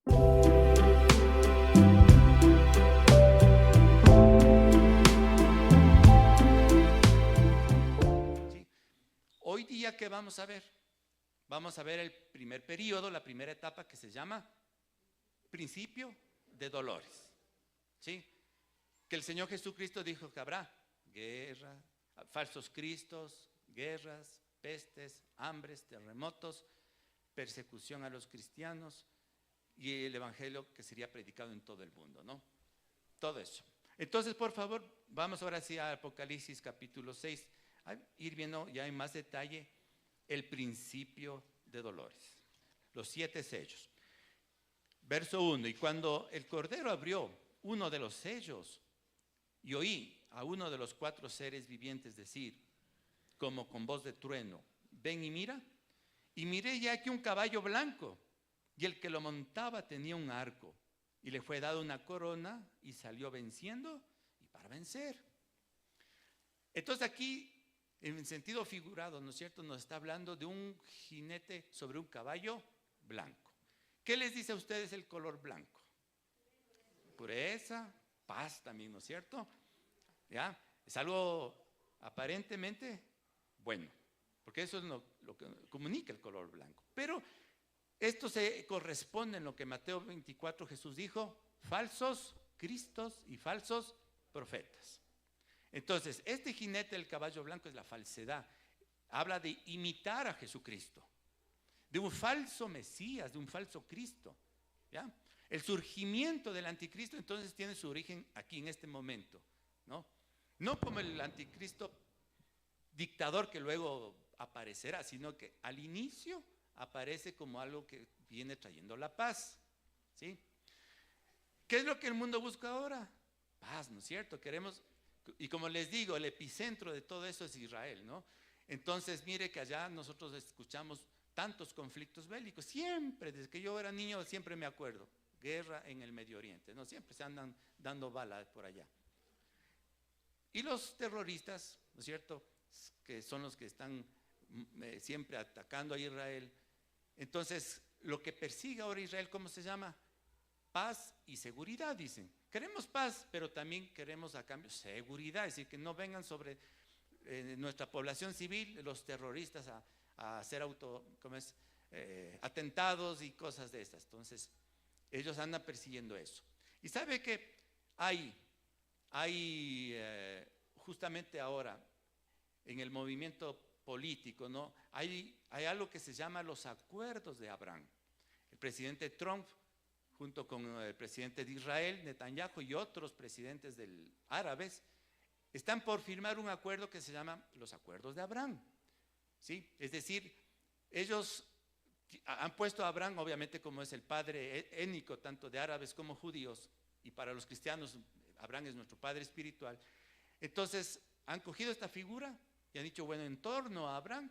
¿Sí? Hoy día, ¿qué vamos a ver? Vamos a ver el primer periodo, la primera etapa que se llama principio de dolores. ¿Sí? Que el Señor Jesucristo dijo que habrá guerra, falsos cristos, guerras, pestes, hambres, terremotos, persecución a los cristianos y el evangelio que sería predicado en todo el mundo, ¿no? Todo eso. Entonces, por favor, vamos ahora sí a Apocalipsis capítulo 6, a ir viendo ya en más detalle el principio de dolores, los 7 sellos. Verso 1, y cuando el Cordero abrió uno de los sellos, y oí a uno de los 4 seres vivientes decir, como con voz de trueno, ven y mira. Y miré ya que un caballo blanco, y el que lo montaba tenía un arco, y le fue dada una corona, y salió venciendo y para vencer. Entonces aquí, en sentido figurado, ¿no es cierto?, nos está hablando de un jinete sobre un caballo blanco. ¿Qué les dice a ustedes el color blanco? Pureza, paz también, ¿no es cierto? ¿Ya? Es algo aparentemente bueno, porque eso es lo que comunica el color blanco. Pero esto se corresponde en lo que Mateo 24 Jesús dijo, falsos cristos y falsos profetas. Entonces, este jinete del caballo blanco es la falsedad. Habla de imitar a Jesucristo, de un falso Mesías, de un falso Cristo. ¿Ya? El surgimiento del anticristo entonces tiene su origen aquí en este momento, ¿no? No como el anticristo dictador que luego aparecerá, sino que al inicio aparece como algo que viene trayendo la paz, ¿sí? ¿Qué es lo que el mundo busca ahora? Paz, ¿no es cierto? Queremos, y como les digo, el epicentro de todo eso es Israel, ¿no? Entonces, mire que allá nosotros escuchamos tantos conflictos bélicos, siempre, desde que yo era niño, siempre me acuerdo, guerra en el Medio Oriente, ¿no? Siempre se andan dando balas por allá. Y los terroristas, ¿no es cierto?, que son los que están siempre atacando a Israel. Entonces, lo que persigue ahora Israel, ¿cómo se llama? Paz y seguridad, dicen. Queremos paz, pero también queremos a cambio seguridad, es decir, que no vengan sobre nuestra población civil los terroristas a hacer atentados y cosas de estas. Entonces, ellos andan persiguiendo eso. Y sabe que hay justamente ahora en el movimiento político, ¿no? Hay algo que se llama los acuerdos de Abraham. El presidente Trump, junto con el presidente de Israel, Netanyahu, y otros presidentes árabes, están por firmar un acuerdo que se llama los acuerdos de Abraham, ¿sí? Es decir, ellos han puesto a Abraham, obviamente, como es el padre étnico tanto de árabes como judíos, y para los cristianos Abraham es nuestro padre espiritual. Entonces han cogido esta figura y han dicho, bueno, en torno a Abraham,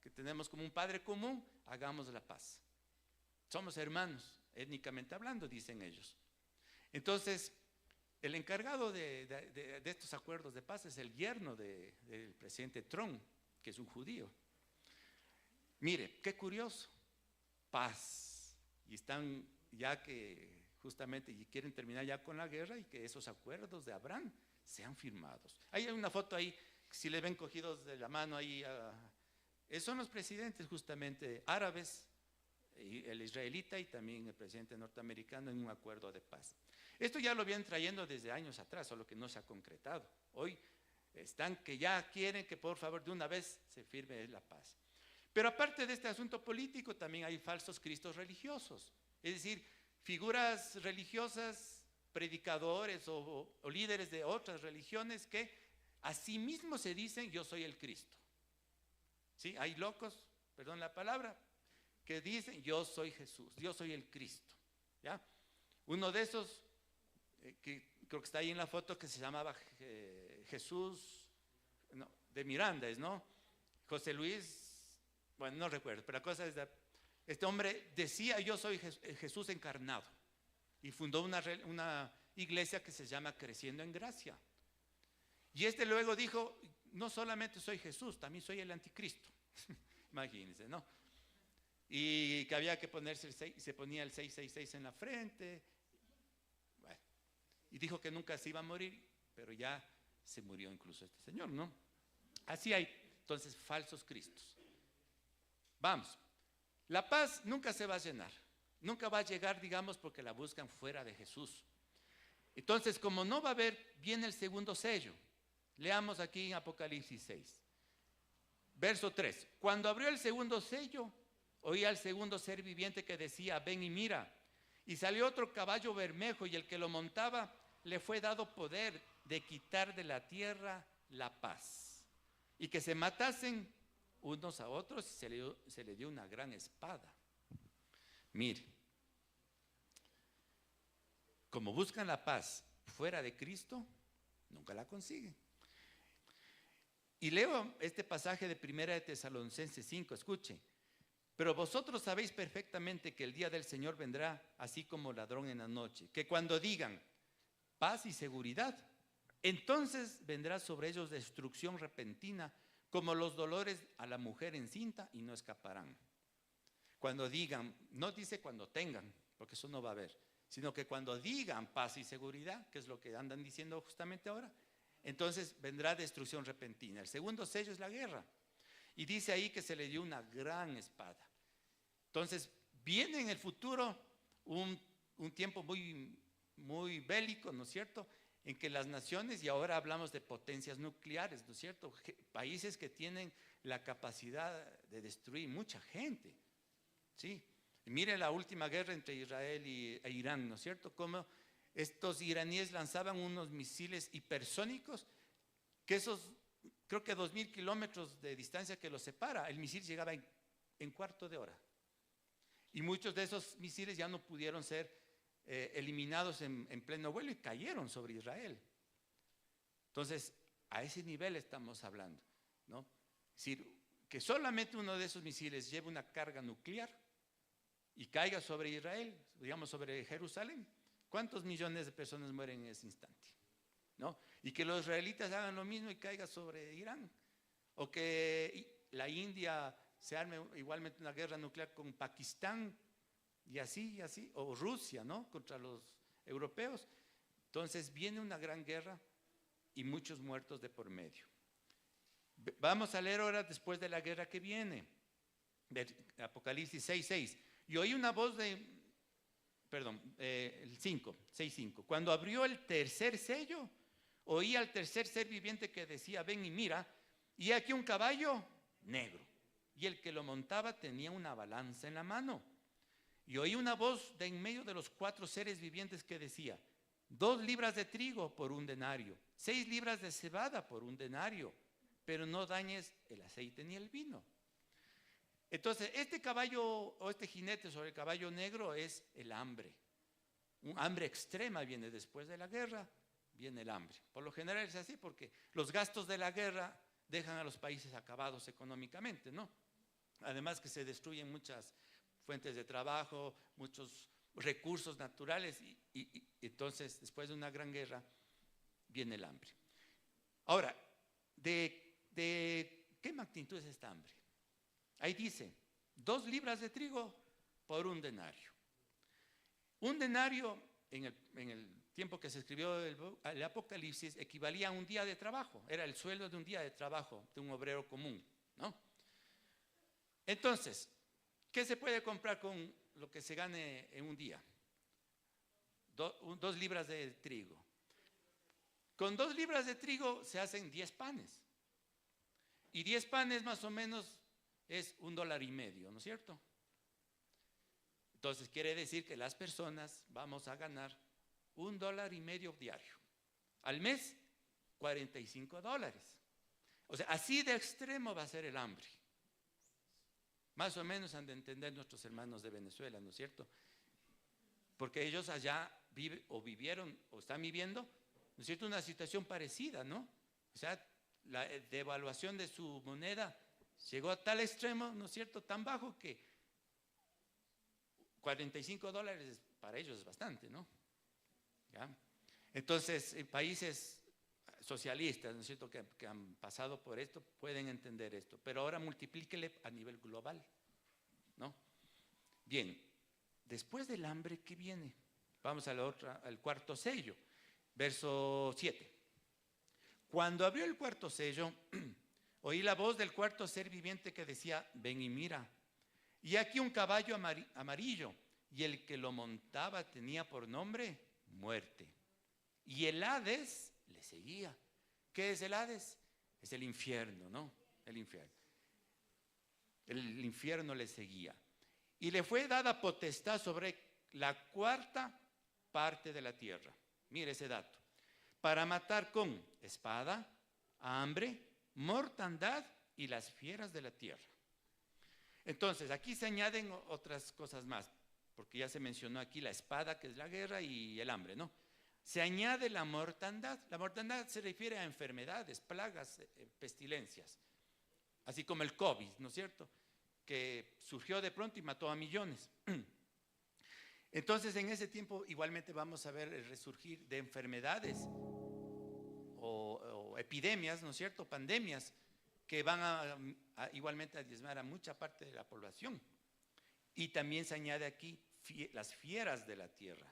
que tenemos como un padre común, hagamos la paz. Somos hermanos, étnicamente hablando, dicen ellos. Entonces, el encargado de estos acuerdos de paz es el yerno del presidente Trump, que es un judío. Mire, qué curioso, paz. Y están ya que justamente y quieren terminar ya con la guerra y que esos acuerdos de Abraham sean firmados. Hay una foto ahí, si le ven cogidos de la mano ahí, son los presidentes justamente árabes, el israelita y también el presidente norteamericano en un acuerdo de paz. Esto ya lo vienen trayendo desde años atrás, solo que no se ha concretado. Hoy están que ya quieren que por favor de una vez se firme la paz. Pero aparte de este asunto político, también hay falsos cristos religiosos, es decir, figuras religiosas, predicadores o líderes de otras religiones que a sí mismos se dicen yo soy el Cristo. ¿Sí? Hay locos, perdón la palabra, que dicen yo soy Jesús, yo soy el Cristo. ¿Ya? Uno de esos, que creo que está ahí en la foto, que se llamaba Jesús de Miranda, ¿no? José Luis, bueno, no recuerdo, pero la cosa es este hombre decía yo soy Jesús encarnado y fundó una iglesia que se llama Creciendo en Gracia. Y este luego dijo, no solamente soy Jesús, también soy el anticristo. Imagínense, ¿no? y que había que ponerse el 6, y se ponía el 666 en la frente. Bueno, y dijo que nunca se iba a morir, pero ya se murió incluso este señor, ¿no? Así hay entonces falsos cristos. Vamos, la paz nunca se va a llenar, nunca va a llegar, digamos, porque la buscan fuera de Jesús. Entonces, como no va a haber, viene el segundo sello. Leamos aquí en Apocalipsis 6, verso 3. Cuando abrió el segundo sello, oí al segundo ser viviente que decía: ven y mira. Y salió otro caballo bermejo, y el que lo montaba le fue dado poder de quitar de la tierra la paz, y que se matasen unos a otros, y se le dio una gran espada. Mire, como buscan la paz fuera de Cristo, nunca la consiguen. Y leo este pasaje de 1 de Tesalonicenses 5, escuche. Pero vosotros sabéis perfectamente que el día del Señor vendrá así como ladrón en la noche, que cuando digan paz y seguridad, entonces vendrá sobre ellos destrucción repentina, como los dolores a la mujer encinta, y no escaparán. Cuando digan, no dice cuando tengan, porque eso no va a haber, sino que cuando digan paz y seguridad, que es lo que andan diciendo justamente ahora, entonces vendrá destrucción repentina. El segundo sello es la guerra. Y dice ahí que se le dio una gran espada. Entonces, viene en el futuro un tiempo muy bélico, ¿no es cierto?, en que las naciones, y ahora hablamos de potencias nucleares, ¿no es cierto?, países que tienen la capacidad de destruir mucha gente, ¿sí? Y mire la última guerra entre Israel e Irán, ¿no es cierto?, cómo estos iraníes lanzaban unos misiles hipersónicos, que esos, creo que 2000 kilómetros de distancia que los separa, el misil llegaba en cuarto de hora. Y muchos de esos misiles ya no pudieron ser eliminados en pleno vuelo y cayeron sobre Israel. Entonces, a ese nivel estamos hablando, ¿no? Es decir, que solamente uno de esos misiles lleve una carga nuclear y caiga sobre Israel, digamos sobre Jerusalén, ¿cuántos millones de personas mueren en ese instante? ¿No? Y que los israelitas hagan lo mismo y caiga sobre Irán, o que la India se arme igualmente una guerra nuclear con Pakistán, y así, o Rusia, ¿no?, contra los europeos. Entonces viene una gran guerra y muchos muertos de por medio. Vamos a leer ahora después de la guerra que viene, Apocalipsis 6:6. Y oí una voz el 6:5. Cuando abrió el tercer sello, oí al tercer ser viviente que decía: ven y mira, y aquí un caballo negro, y el que lo montaba tenía una balanza en la mano. Y oí una voz de en medio de los 4 seres vivientes que decía: 2 libras de trigo por 1 denario, 6 libras de cebada por 1 denario, pero no dañes el aceite ni el vino. Entonces, este caballo o este jinete sobre el caballo negro es el hambre. Un hambre extrema viene después de la guerra, viene el hambre. Por lo general es así porque los gastos de la guerra dejan a los países acabados económicamente, ¿no? Además que se destruyen muchas fuentes de trabajo, muchos recursos naturales y entonces después de una gran guerra viene el hambre. Ahora, ¿de qué magnitud es esta hambre? Ahí dice, 2 libras de trigo por 1 denario. 1 denario en el tiempo que se escribió el Apocalipsis equivalía a un día de trabajo, era el sueldo de un día de trabajo de un obrero común, ¿no? Entonces, ¿qué se puede comprar con lo que se gane en un día? 2 libras de trigo. Con 2 libras de trigo se hacen 10 panes. Y 10 panes más o menos es $1.50, ¿no es cierto? Entonces quiere decir que las personas vamos a ganar $1.50 diario. Al mes, $45. O sea, así de extremo va a ser el hambre. Más o menos han de entender nuestros hermanos de Venezuela, ¿no es cierto? Porque ellos allá vivieron o están viviendo, ¿no es cierto?, una situación parecida, ¿no? O sea, la devaluación de su moneda llegó a tal extremo, ¿no es cierto?, tan bajo que $45 para ellos es bastante, ¿no? ¿Ya? Entonces, países socialistas, ¿no es cierto?, que han pasado por esto, pueden entender esto. Pero ahora multiplíquele a nivel global, ¿no? Bien, después del hambre, ¿qué viene? Vamos a al cuarto sello, verso 7. Cuando abrió el cuarto sello, oí la voz del cuarto ser viviente que decía: ven y mira. Y aquí un caballo amarillo, y el que lo montaba tenía por nombre Muerte. Y el Hades le seguía. ¿Qué es el Hades? Es el infierno, ¿no? El infierno. El infierno le seguía. Y le fue dada potestad sobre la cuarta parte de la tierra. Mire ese dato. Para matar con espada, hambre, mortandad y las fieras de la tierra. Entonces, aquí se añaden otras cosas más, porque ya se mencionó aquí la espada, que es la guerra, y el hambre, ¿no? Se añade la mortandad. La mortandad se refiere a enfermedades, plagas, pestilencias, así como el COVID, ¿no es cierto?, que surgió de pronto y mató a millones. Entonces, en ese tiempo igualmente vamos a ver el resurgir de enfermedades o epidemias, ¿no es cierto?, pandemias, que van igualmente a diezmar a mucha parte de la población. Y también se añade aquí las fieras de la tierra.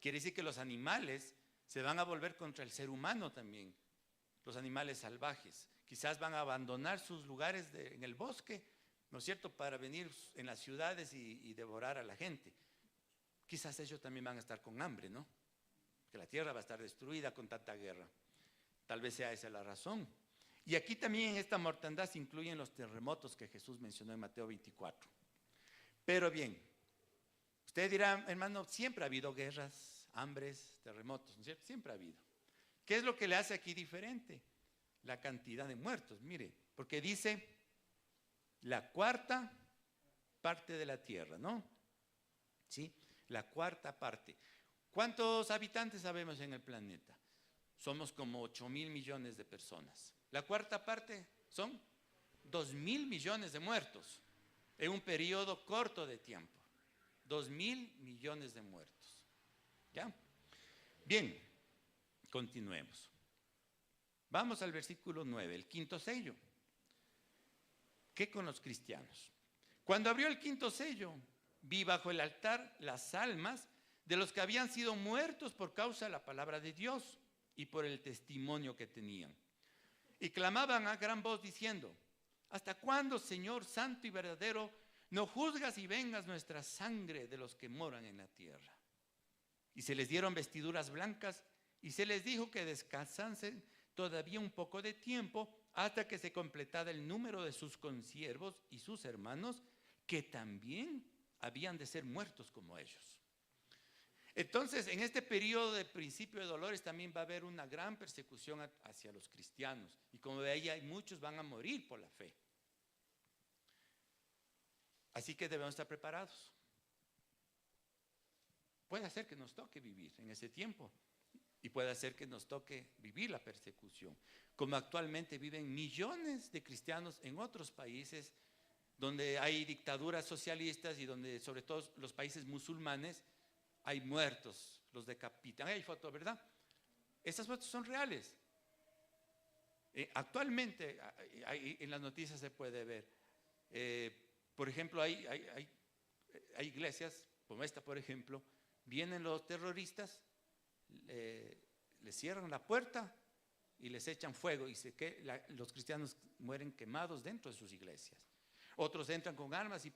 Quiere decir que los animales se van a volver contra el ser humano también, los animales salvajes. Quizás van a abandonar sus lugares en el bosque, ¿no es cierto?, para venir en las ciudades y devorar a la gente. Quizás ellos también van a estar con hambre, ¿no? Que la tierra va a estar destruida con tanta guerra. Tal vez sea esa la razón. Y aquí también en esta mortandad se incluyen los terremotos que Jesús mencionó en Mateo 24. Pero bien, usted dirá: hermano, siempre ha habido guerras, hambres, terremotos, ¿no es cierto? Siempre ha habido. ¿Qué es lo que le hace aquí diferente? La cantidad de muertos, mire, porque dice la cuarta parte de la tierra, ¿no? ¿Sí? La cuarta parte. ¿Cuántos habitantes sabemos en el planeta? Somos como 8,000 millones de personas. La cuarta parte son 2,000 millones de muertos en un periodo corto de tiempo. 2,000 millones de muertos. ¿Ya? Bien, continuemos. Vamos al versículo 9, el quinto sello. ¿Qué con los cristianos? Cuando abrió el quinto sello, vi bajo el altar las almas de los que habían sido muertos por causa de la palabra de Dios y por el testimonio que tenían. Y clamaban a gran voz diciendo: ¿hasta cuándo, Señor santo y verdadero, no juzgas y vengas nuestra sangre de los que moran en la tierra? Y se les dieron vestiduras blancas y se les dijo que descansasen todavía un poco de tiempo hasta que se completara el número de sus consiervos y sus hermanos, que también habían de ser muertos como ellos. Entonces, en este periodo de principio de dolores también va a haber una gran persecución hacia los cristianos. Y como veía, muchos van a morir por la fe. Así que debemos estar preparados. Puede ser que nos toque vivir en ese tiempo. Y puede ser que nos toque vivir la persecución. Como actualmente viven millones de cristianos en otros países donde hay dictaduras socialistas y donde, sobre todo los países musulmanes, hay muertos, los decapitan. Hay fotos, ¿verdad? Esas fotos son reales. Actualmente en las noticias se puede ver. Por ejemplo, hay iglesias como esta, por ejemplo. Vienen los terroristas, les cierran la puerta y les echan fuego, y los cristianos mueren quemados dentro de sus iglesias. Otros entran con armas y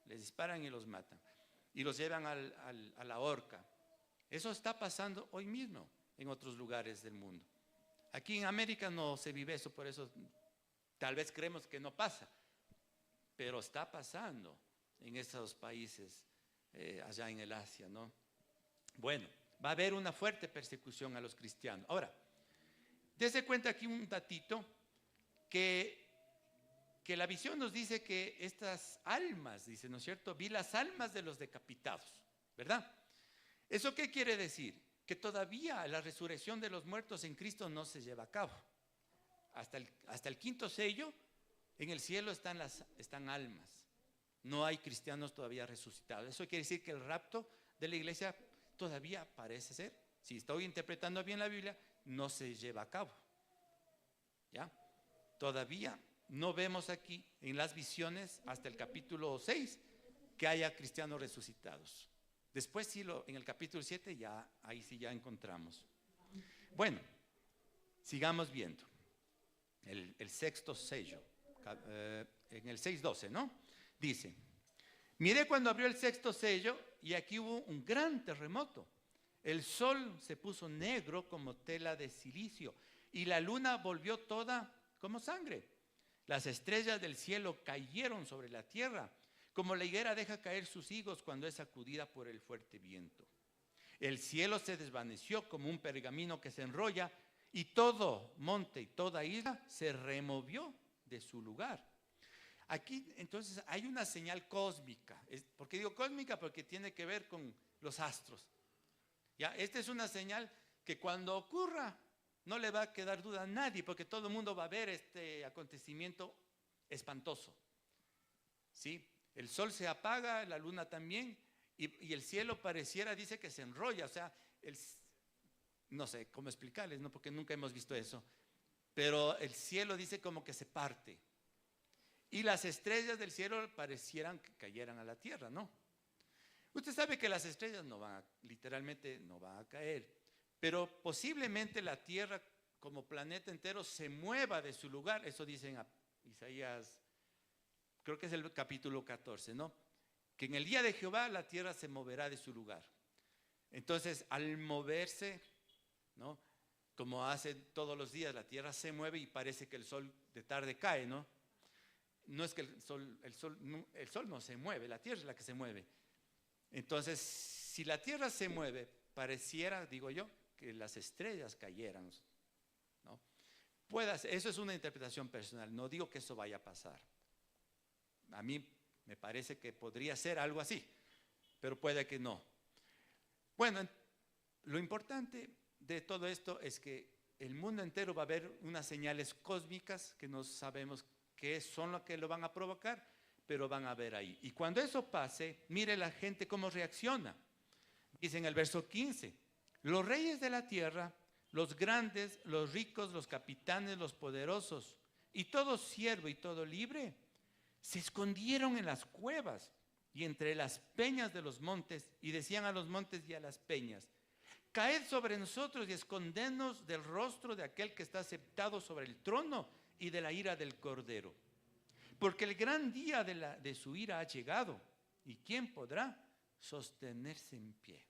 les disparan y los matan. Y los llevan a la horca. Eso está pasando hoy mismo en otros lugares del mundo. Aquí en América no se vive eso, por eso tal vez creemos que no pasa. Pero está pasando en esos países allá en el Asia, ¿no? Bueno, va a haber una fuerte persecución a los cristianos. Ahora, dése cuenta aquí un datito que la visión nos dice que estas almas, dice, ¿no es cierto? Vi las almas de los decapitados, ¿verdad? ¿Eso qué quiere decir? Que todavía la resurrección de los muertos en Cristo no se lleva a cabo. Hasta el quinto sello, en el cielo están almas. No hay cristianos todavía resucitados. Eso quiere decir que el rapto de la iglesia todavía parece ser, si estoy interpretando bien la Biblia, no se lleva a cabo. ¿Ya? Todavía no vemos aquí en las visiones hasta el capítulo 6 que haya cristianos resucitados. Después sí, en el capítulo 7 ahí sí ya encontramos. Bueno, sigamos viendo el sexto sello, en el 6:12, ¿no? Dice: miré cuando abrió el sexto sello y aquí hubo un gran terremoto. El sol se puso negro como tela de silicio y la luna volvió toda como sangre. Las estrellas del cielo cayeron sobre la tierra, como la higuera deja caer sus higos cuando es sacudida por el fuerte viento. El cielo se desvaneció como un pergamino que se enrolla y todo monte y toda isla se removió de su lugar. Aquí entonces hay una señal cósmica. ¿Por qué digo cósmica? Porque tiene que ver con los astros. ¿Ya? Esta es una señal que cuando ocurra no le va a quedar duda a nadie, porque todo el mundo va a ver este acontecimiento espantoso. ¿Sí? El sol se apaga, la luna también, y el cielo pareciera, dice que se enrolla, o sea, no sé cómo explicarles, ¿no? Porque nunca hemos visto eso, pero el cielo dice como que se parte, y las estrellas del cielo parecieran que cayeran a la tierra, ¿no? Usted sabe que las estrellas literalmente no van a caer, pero posiblemente la tierra como planeta entero se mueva de su lugar. Eso dice en Isaías, creo que es el capítulo 14, ¿no? Que en el día de Jehová la tierra se moverá de su lugar. Entonces, al moverse, ¿no? Como hace todos los días, la tierra se mueve y parece que el sol de tarde cae, ¿no? No es que el sol no se mueve, la tierra es la que se mueve. Entonces, si la tierra se mueve, pareciera, digo yo, que las estrellas cayeran, ¿no? Eso es una interpretación personal, no digo que eso vaya a pasar. A mí me parece que podría ser algo así, pero puede que no. Bueno, lo importante de todo esto es que el mundo entero va a ver unas señales cósmicas que no sabemos qué son lo que lo van a provocar, pero van a ver ahí. Y cuando eso pase, mire la gente cómo reacciona. Dice en el verso 15, los reyes de la tierra, los grandes, los ricos, los capitanes, los poderosos, y todo siervo y todo libre, se escondieron en las cuevas y entre las peñas de los montes, y decían a los montes y a las peñas: caed sobre nosotros y escondednos del rostro de aquel que está sentado sobre el trono y de la ira del Cordero. Porque el gran día de su ira ha llegado, ¿y quién podrá sostenerse en pie?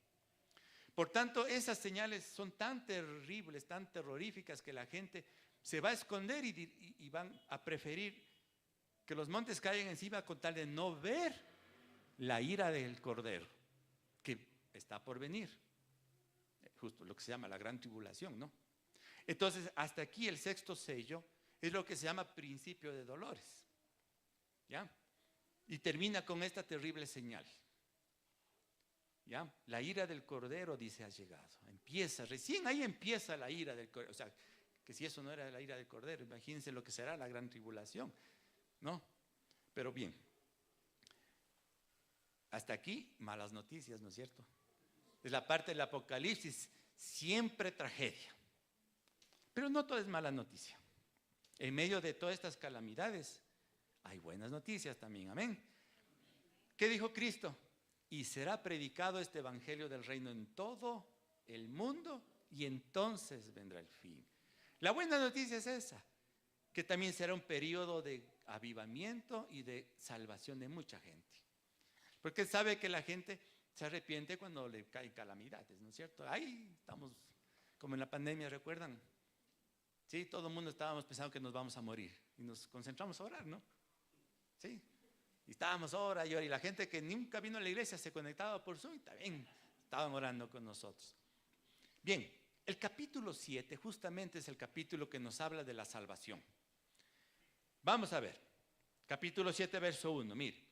Por tanto, esas señales son tan terribles, tan terroríficas, que la gente se va a esconder y van a preferir que los montes caigan encima con tal de no ver la ira del Cordero, que está por venir. Justo lo que se llama la gran tribulación, ¿no? Entonces, hasta aquí el sexto sello es lo que se llama principio de dolores. ¿Ya? Y termina con esta terrible señal. ¿Ya? La ira del Cordero, dice, ha llegado. Recién ahí empieza la ira del Cordero. O sea, que si eso no era la ira del Cordero, imagínense lo que será la gran tribulación, ¿no? Pero bien, hasta aquí malas noticias, ¿no es cierto? Es la parte del Apocalipsis, siempre tragedia. Pero no todo es mala noticia. En medio de todas estas calamidades hay buenas noticias también, amén. ¿Qué dijo Cristo? Y será predicado este evangelio del reino en todo el mundo y entonces vendrá el fin. La buena noticia es esa, que también será un periodo de avivamiento y de salvación de mucha gente. Porque sabe que la gente se arrepiente cuando le caen calamidades, ¿no es cierto? Ahí estamos, como en la pandemia, ¿recuerdan? Sí, todo el mundo estábamos pensando que nos vamos a morir y nos concentramos a orar, ¿no? Sí, y estábamos hora y hora, y la gente que nunca vino a la iglesia se conectaba por Zoom y también estaban orando con nosotros. Bien, el capítulo 7 justamente es el capítulo que nos habla de la salvación. Vamos a ver, capítulo 7, verso 1, mire.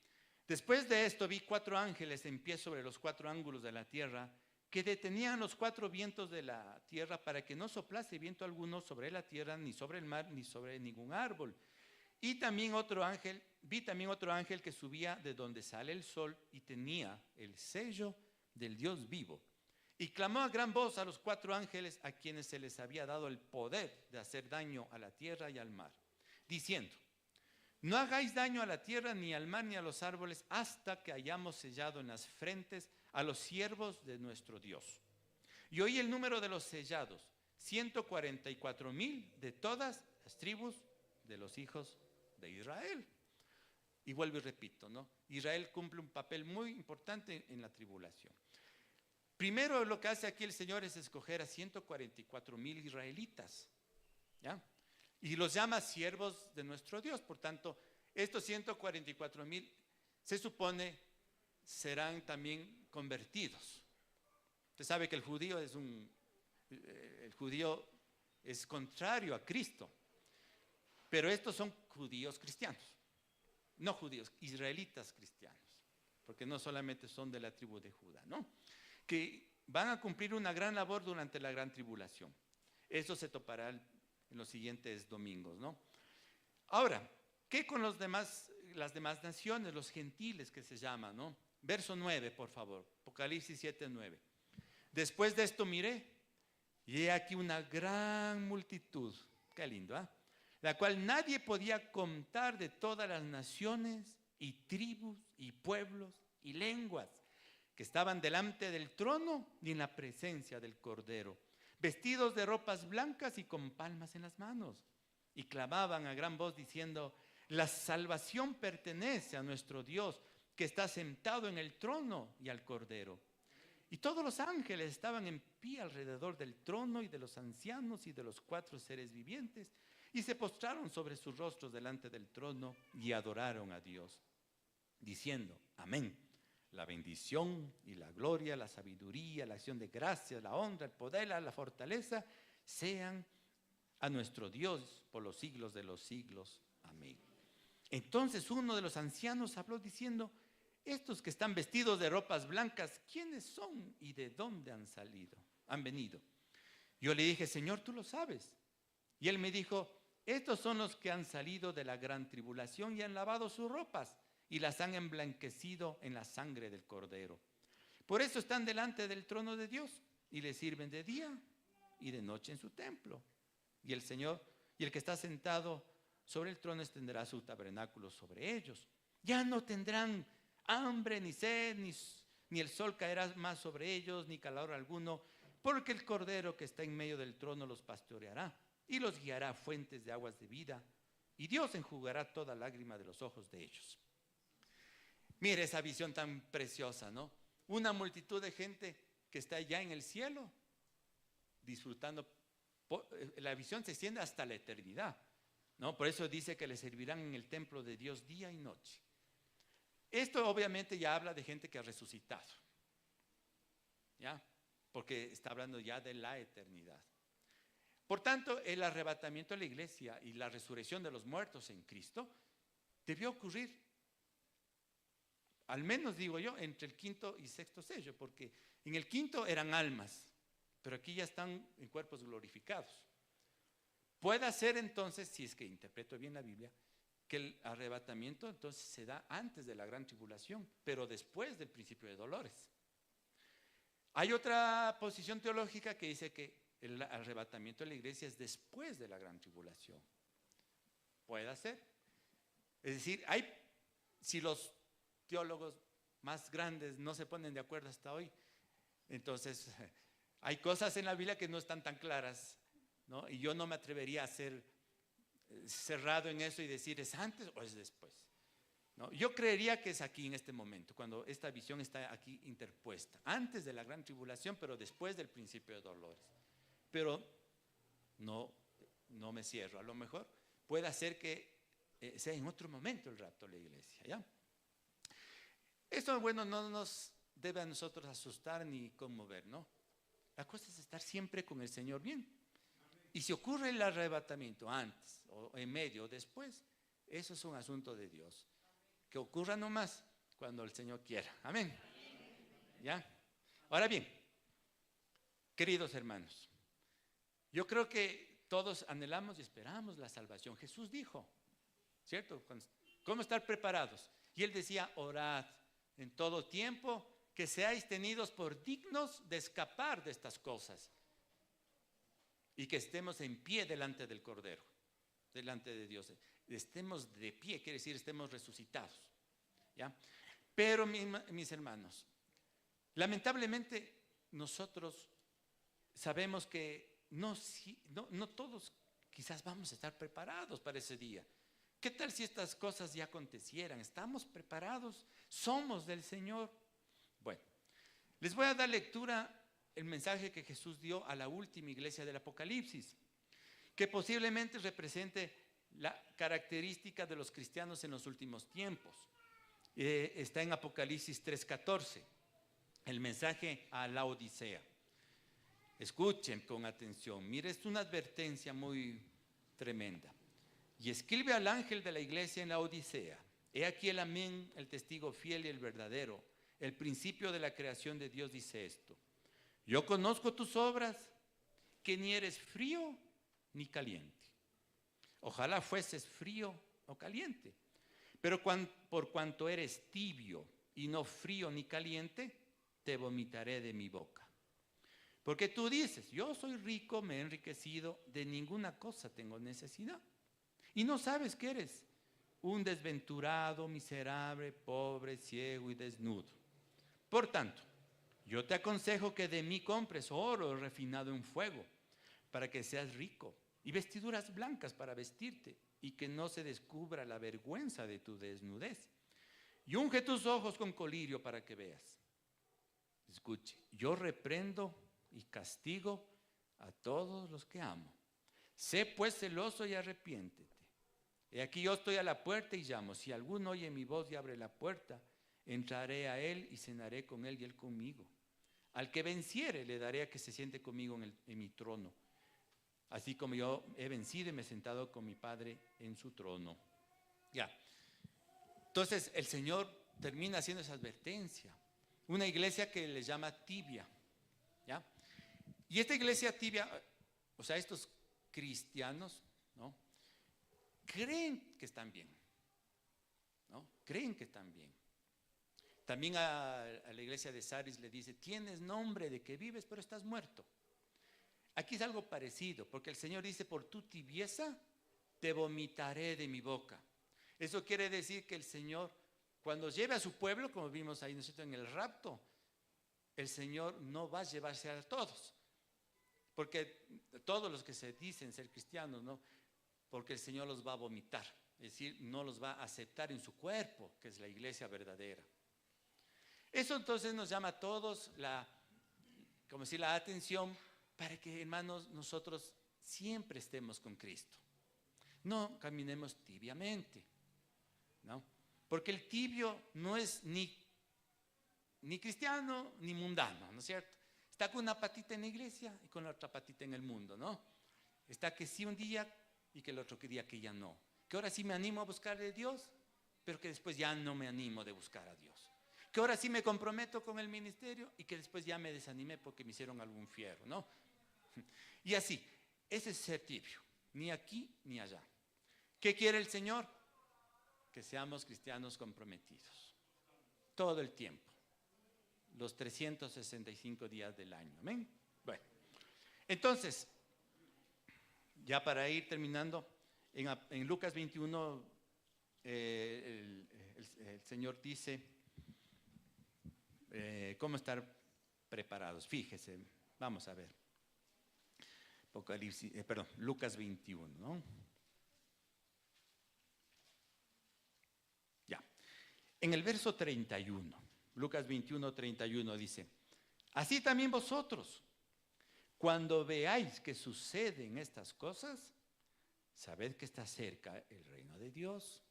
Después de esto vi 4 ángeles en pie sobre los 4 ángulos de la tierra, que detenían los 4 vientos de la tierra para que no soplase viento alguno sobre la tierra, ni sobre el mar, ni sobre ningún árbol. Y también vi también otro ángel que subía de donde sale el sol y tenía el sello del Dios vivo. Y clamó a gran voz a los 4 ángeles a quienes se les había dado el poder de hacer daño a la tierra y al mar, diciendo: no hagáis daño a la tierra, ni al mar, ni a los árboles, hasta que hayamos sellado en las frentes a los siervos de nuestro Dios. Y oí el número de los sellados, 144,000 de todas las tribus de los hijos de Israel. Y vuelvo y repito, ¿no? Israel cumple un papel muy importante en la tribulación. Primero lo que hace aquí el Señor es escoger a 144,000 israelitas, ¿ya? Y los llama siervos de nuestro Dios. Por tanto, estos 144,000 se supone serán también convertidos. Usted sabe que el judío es contrario a Cristo, pero estos son judíos cristianos, no judíos, israelitas cristianos, porque no solamente son de la tribu de Judá, ¿no? Que van a cumplir una gran labor durante la gran tribulación. Eso se topará en los siguientes domingos, ¿no? Ahora, ¿qué con las demás naciones, los gentiles que se llaman, ¿no? Verso 9, por favor, Apocalipsis 7:9. Después de esto miré, y he aquí una gran multitud, qué lindo, ¿eh? La cual nadie podía contar, de todas las naciones y tribus y pueblos y lenguas que estaban delante del trono y en la presencia del Cordero, vestidos de ropas blancas y con palmas en las manos, y clamaban a gran voz diciendo: la salvación pertenece a nuestro Dios, que está sentado en el trono y al Cordero. Y todos los ángeles estaban en pie alrededor del trono y de los ancianos y de los 4 seres vivientes, y se postraron sobre sus rostros delante del trono y adoraron a Dios, diciendo: amén. La bendición y la gloria, la sabiduría, la acción de gracias, la honra, el poder, la fortaleza sean a nuestro Dios por los siglos de los siglos. Amén. Entonces uno de los ancianos habló diciendo: estos que están vestidos de ropas blancas, ¿quiénes son y de dónde han venido? Yo le dije: Señor, tú lo sabes. Y él me dijo: estos son los que han salido de la gran tribulación y han lavado sus ropas y las han emblanquecido en la sangre del Cordero. Por eso están delante del trono de Dios y le sirven de día y de noche en su templo. Y el Señor, y el que está sentado sobre el trono, extenderá su tabernáculo sobre ellos. Ya no tendrán hambre ni sed, ni el sol caerá más sobre ellos, ni calor alguno, porque el Cordero que está en medio del trono los pastoreará y los guiará a fuentes de aguas de vida, y Dios enjugará toda lágrima de los ojos de ellos. Mire esa visión tan preciosa, ¿no? Una multitud de gente que está ya en el cielo disfrutando. La visión se extiende hasta la eternidad, ¿no? Por eso dice que le servirán en el templo de Dios día y noche. Esto obviamente ya habla de gente que ha resucitado, ¿ya? Porque está hablando ya de la eternidad. Por tanto, el arrebatamiento de la iglesia y la resurrección de los muertos en Cristo debió ocurrir, al menos digo yo, entre el quinto y sexto sello, porque en el quinto eran almas, pero aquí ya están en cuerpos glorificados. Puede ser entonces, si es que interpreto bien la Biblia, que el arrebatamiento entonces se da antes de la gran tribulación, pero después del principio de dolores. Hay otra posición teológica que dice que el arrebatamiento de la iglesia es después de la gran tribulación. Puede ser. Es decir, si los teólogos más grandes no se ponen de acuerdo hasta hoy, entonces hay cosas en la Biblia que no están tan claras, ¿no? Y yo no me atrevería a ser cerrado en eso y decir es antes o es después, ¿no? Yo creería que es aquí en este momento, cuando esta visión está aquí interpuesta, antes de la gran tribulación, pero después del principio de dolores. Pero no me cierro. A lo mejor puede ser que sea en otro momento el rapto de la iglesia, ¿ya? Esto, bueno, no nos debe a nosotros asustar ni conmover, ¿no? La cosa es estar siempre con el Señor bien. Y si ocurre el arrebatamiento antes, o en medio, o después, eso es un asunto de Dios. Que ocurra nomás cuando el Señor quiera. Amén. ¿Ya? Ahora bien, queridos hermanos, yo creo que todos anhelamos y esperamos la salvación. Jesús dijo, ¿cierto? ¿Cómo estar preparados? Y Él decía: orad en todo tiempo, que seáis tenidos por dignos de escapar de estas cosas y que estemos en pie delante del Cordero, delante de Dios. estemos de pie, quiere decir estemos resucitados, ¿ya? Pero mis hermanos, lamentablemente nosotros sabemos que no todos quizás vamos a estar preparados para ese día. ¿Qué tal si estas cosas ya acontecieran? ¿Estamos preparados? ¿Somos del Señor? Bueno, les voy a dar lectura el mensaje que Jesús dio a la última iglesia del Apocalipsis, que posiblemente represente la característica de los cristianos en los últimos tiempos. Está en Apocalipsis 3:14, el mensaje a la Odisea. Escuchen con atención, mire, es una advertencia muy tremenda. Y escribe al ángel de la iglesia en la Odisea: he aquí el amén, el testigo fiel y el verdadero, el principio de la creación de Dios dice esto: yo conozco tus obras, que ni eres frío ni caliente. Ojalá fueses frío o caliente. Pero por cuanto eres tibio y no frío ni caliente, te vomitaré de mi boca. Porque tú dices: yo soy rico, me he enriquecido, de ninguna cosa tengo necesidad. Y no sabes que eres un desventurado, miserable, pobre, ciego y desnudo. Por tanto, yo te aconsejo que de mí compres oro refinado en fuego, para que seas rico, y vestiduras blancas para vestirte, y que no se descubra la vergüenza de tu desnudez. Y unge tus ojos con colirio para que veas. Escuche, yo reprendo y castigo a todos los que amo. Sé pues celoso y arrepiéntete. He aquí yo estoy a la puerta y llamo. Si alguno oye mi voz y abre la puerta, entraré a él y cenaré con él y él conmigo. Al que venciere le daré a que se siente conmigo en mi trono, así como yo he vencido y me he sentado con mi Padre en su trono. Ya. Entonces el Señor termina haciendo esa advertencia. Una iglesia que le llama tibia, ¿ya? Y esta iglesia tibia, o sea, estos cristianos, ¿no?, creen que están bien, ¿no? Creen que están bien. También a la iglesia de Sardis le dice: tienes nombre de que vives, pero estás muerto. Aquí es algo parecido, porque el Señor dice: por tu tibieza te vomitaré de mi boca. Eso quiere decir que el Señor, cuando lleve a su pueblo, como vimos ahí nosotros en el rapto, el Señor no va a llevarse a todos, porque todos los que se dicen ser cristianos, ¿no?, porque el Señor los va a vomitar, es decir, no los va a aceptar en su cuerpo, que es la iglesia verdadera. Eso entonces nos llama a todos la atención para que, hermanos, nosotros siempre estemos con Cristo. No caminemos tibiamente, ¿no? Porque el tibio no es ni cristiano ni mundano, ¿no es cierto? Está con una patita en la iglesia y con la otra patita en el mundo, ¿no? Está que sí un día y que el otro día que ya no. Que ahora sí me animo a buscar a Dios, pero que después ya no me animo de buscar a Dios. Que ahora sí me comprometo con el ministerio y que después ya me desanimé porque me hicieron algún fiero, ¿no? Y así, ese es ser tibio, ni aquí ni allá. ¿Qué quiere el Señor? Que seamos cristianos comprometidos, todo el tiempo, los 365 días del año, ¿amén? Bueno, entonces, ya para ir terminando, en Lucas 21, el Señor dice cómo estar preparados. Fíjese, vamos a ver. Lucas 21, ¿no? Ya. En el verso 31, Lucas 21, 31 dice: así también vosotros, cuando veáis que suceden estas cosas, sabed que está cerca el reino de Dios.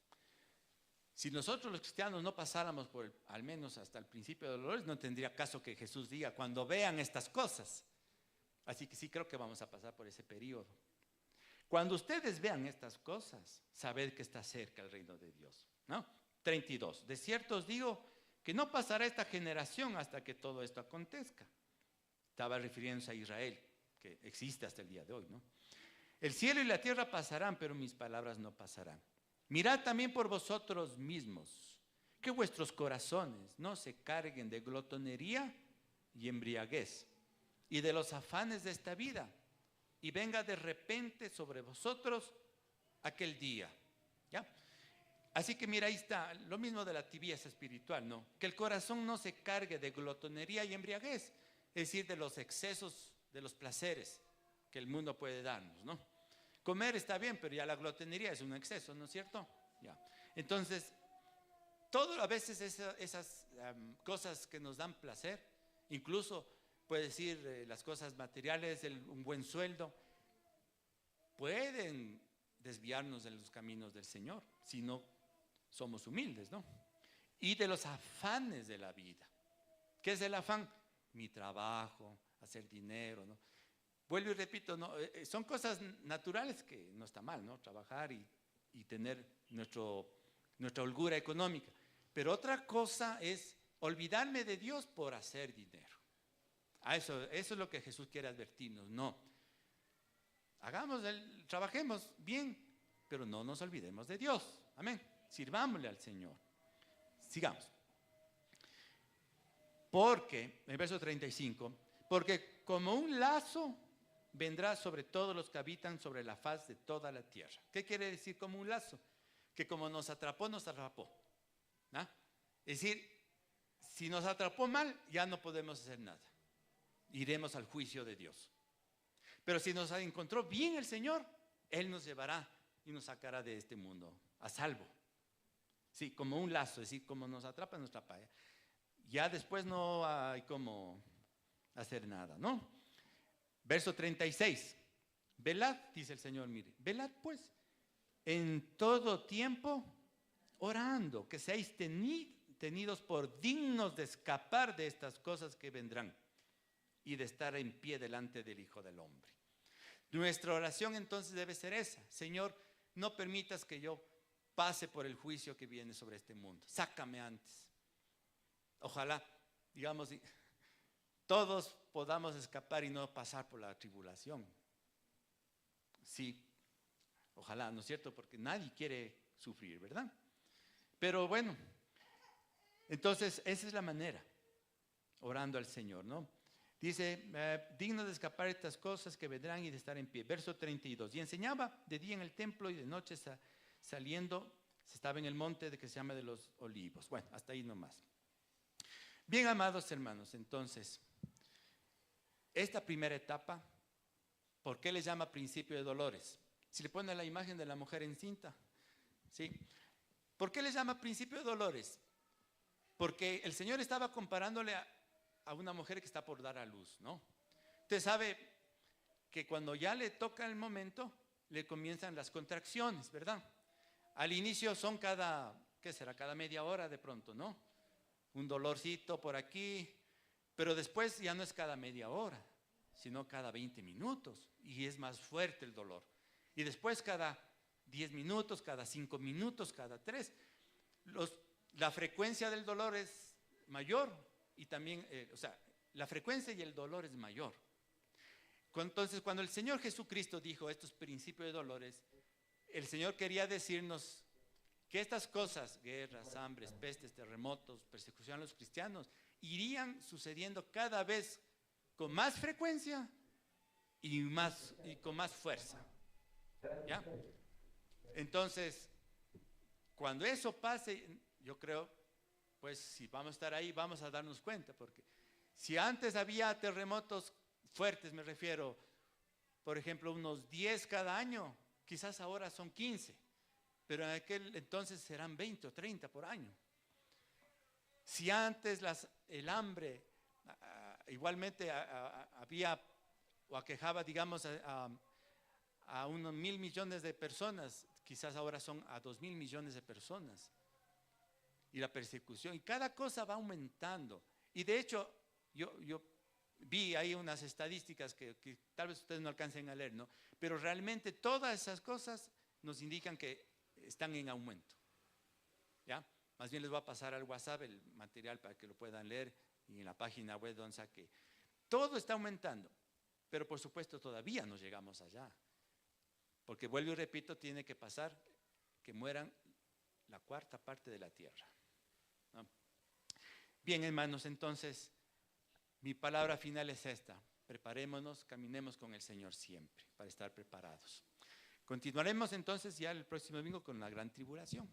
Si nosotros los cristianos no pasáramos por al menos hasta el principio de los dolores, no tendría caso que Jesús diga: cuando vean estas cosas. Así que sí creo que vamos a pasar por ese periodo. Cuando ustedes vean estas cosas, sabed que está cerca el reino de Dios, ¿no? 32. De cierto os digo que no pasará esta generación hasta que todo esto acontezca. Estaba refiriéndose a Israel, que existe hasta el día de hoy, ¿no? El cielo y la tierra pasarán, pero mis palabras no pasarán. Mirad también por vosotros mismos, que vuestros corazones no se carguen de glotonería y embriaguez, y de los afanes de esta vida, y venga de repente sobre vosotros aquel día, ¿Ya? Así que mira, ahí está, lo mismo de la tibieza espiritual, ¿no? Que el corazón no se cargue de glotonería y embriaguez, es decir, de los excesos, de los placeres que el mundo puede darnos, ¿no? Comer está bien, pero ya la glotonería es un exceso, ¿no es cierto? Ya. Entonces, todo a veces esas cosas que nos dan placer, incluso puede decir las cosas materiales, un buen sueldo, pueden desviarnos de los caminos del Señor, si no somos humildes, ¿no? Y de los afanes de la vida. ¿Qué es el afán? Mi trabajo, hacer dinero, ¿no? Vuelvo y repito, ¿no? Son cosas naturales que no está mal, ¿no? Trabajar y tener nuestra holgura económica. Pero otra cosa es olvidarme de Dios por hacer dinero. Eso es lo que Jesús quiere advertirnos. No. Trabajemos bien, pero no nos olvidemos de Dios. Amén. Sirvámosle al Señor. Sigamos. Porque, en el verso 35, porque como un lazo vendrá sobre todos los que habitan sobre la faz de toda la tierra. ¿Qué quiere decir como un lazo? Que como nos atrapó, nos atrapó. ¿Ah? Es decir, si nos atrapó mal, ya no podemos hacer nada. Iremos al juicio de Dios. Pero si nos encontró bien el Señor, Él nos llevará y nos sacará de este mundo a salvo. Sí, como un lazo, es decir, como nos atrapa, nos atrapa. Ya después no hay como hacer nada, ¿no? Verso 36. Velad, dice el Señor, mire, velad pues en todo tiempo orando, que seáis tenidos por dignos de escapar de estas cosas que vendrán y de estar en pie delante del Hijo del Hombre. Nuestra oración entonces debe ser esa: Señor, no permitas que yo pase por el juicio que viene sobre este mundo. Sácame antes. Ojalá, digamos, todos podamos escapar y no pasar por la tribulación. Sí, ojalá, ¿no es cierto? Porque nadie quiere sufrir, ¿verdad? Pero bueno, entonces esa es la manera, orando al Señor, ¿no? Dice, digno de escapar estas cosas que vendrán y de estar en pie. Verso 32. Y enseñaba de día en el templo y de noche saliendo, se estaba en el monte que se llama de los Olivos. Bueno, hasta ahí nomás. Bien, amados hermanos, entonces, esta primera etapa, ¿por qué le llama principio de dolores? Si le pone la imagen de la mujer encinta, ¿sí? ¿Por qué le llama principio de dolores? Porque el Señor estaba comparándole a una mujer que está por dar a luz, ¿no? Usted sabe que cuando ya le toca el momento, le comienzan las contracciones, ¿verdad? Al inicio son ¿qué será? Cada media hora de pronto, ¿no? Un dolorcito por aquí, pero después ya no es cada media hora, sino cada 20 minutos, y es más fuerte el dolor. Y después cada 10 minutos, cada 5 minutos, cada 3. La frecuencia del dolor es mayor y también, la frecuencia y el dolor es mayor. Entonces, cuando el Señor Jesucristo dijo estos principios de dolores, el Señor quería decirnos que estas cosas, guerras, hambres, pestes, terremotos, persecución a los cristianos, irían sucediendo cada vez con más frecuencia y con más fuerza. ¿Ya? Entonces, cuando eso pase, yo creo, pues si vamos a estar ahí, vamos a darnos cuenta, porque si antes había terremotos fuertes, me refiero, por ejemplo, unos 10 cada año, quizás ahora son 15, pero en aquel entonces serán 20 o 30 por año. Si antes el hambre igualmente había o aquejaba, digamos, a unos 1.000 millones de personas, quizás ahora son a 2.000 millones de personas. Y la persecución, y cada cosa va aumentando. Y de hecho, yo vi ahí unas estadísticas que tal vez ustedes no alcancen a leer, ¿no? Pero realmente todas esas cosas nos indican que están en aumento. ¿Ya? Más bien les voy a pasar al WhatsApp el material para que lo puedan leer, y en la página web donde saque. Todo está aumentando, pero por supuesto todavía no llegamos allá. Porque vuelvo y repito, tiene que pasar que mueran la cuarta parte de la tierra. ¿No? Bien, hermanos, entonces mi palabra final es esta: preparémonos, caminemos con el Señor siempre para estar preparados. Continuaremos entonces ya el próximo domingo con la gran tribulación.